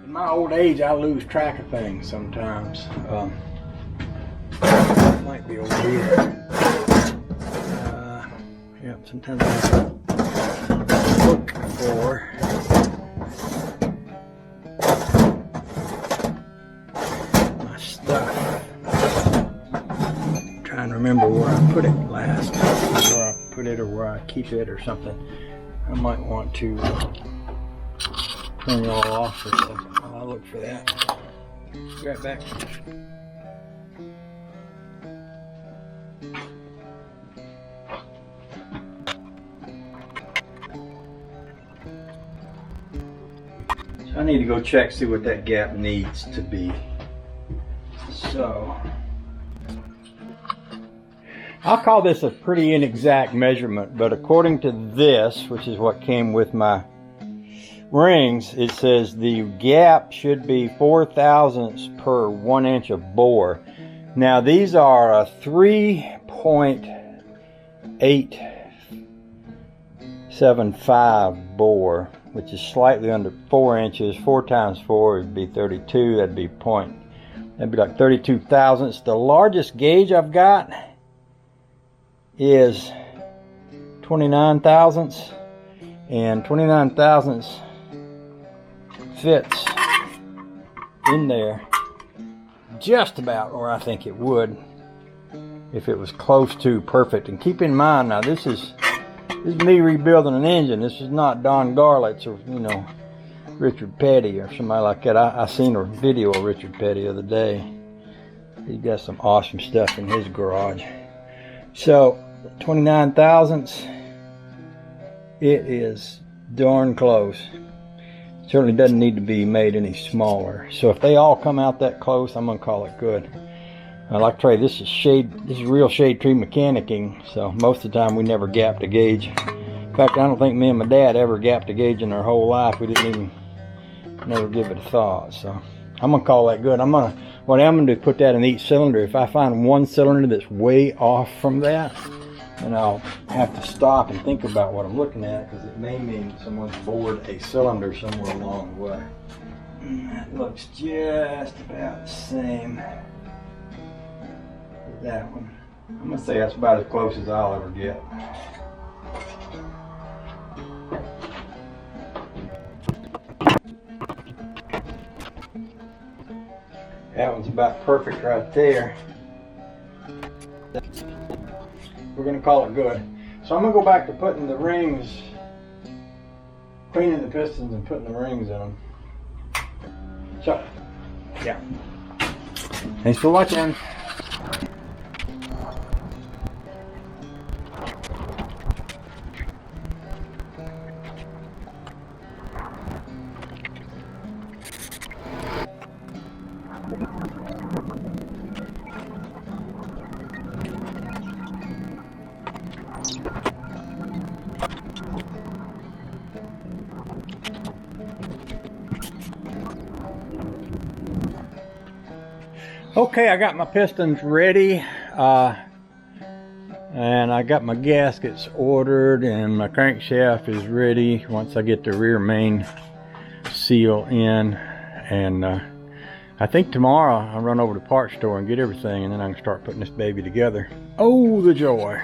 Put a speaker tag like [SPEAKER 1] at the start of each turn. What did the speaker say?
[SPEAKER 1] In my old age, I lose track of things sometimes. Might be over here. Yeah, sometimes I have to look for my stuff. I'm trying to remember where I put it last, where I put it or where I keep it or something. I might want to turn it all off for a second while I look for that. Be right back. I need to go check, see what that gap needs to be. So, I'll call this a pretty inexact measurement, but according to this, which is what came with my rings, it says the gap should be 4 thousandths per 1 inch of bore. Now these are a 3.875 bore, which is slightly under 4 inches. 4 times 4 would be 32. That'd be like 32 thousandths. The largest gauge I've got is 29 thousandths, and 29 thousandths fits in there just about where I think it would if it was close to perfect. And keep in mind, now this is me rebuilding an engine. This is not Don Garlett's or, you know, Richard Petty or somebody like that. I seen a video of Richard Petty the other day. He's got some awesome stuff in his garage. So 29 thousandths, it is darn close. Certainly doesn't need to be made any smaller. So if they all come out that close, I'm gonna call it good. Like I tell you, this is real shade tree mechanicking, so most of the time we never gapped a gauge. In fact, I don't think me and my dad ever gapped a gauge in our whole life. We never give it a thought. So I'm gonna call that good. What I'm gonna do is put that in each cylinder. If I find one cylinder that's way off from that, then I'll have to stop and think about what I'm looking at, because it may mean someone's bored a cylinder somewhere along the way. That looks just about the same. That one. I'm gonna say that's about as close as I'll ever get. That one's about perfect right there. We're gonna call it good. So I'm gonna go back to putting the rings, cleaning the pistons and putting the rings in them. So, yeah. Thanks for watching. Okay, I got my pistons ready, and I got my gaskets ordered, and my crankshaft is ready once I get the rear main seal in. And I think tomorrow I'll run over to the parts store and get everything, and then I can start putting this baby together. Oh, the joy.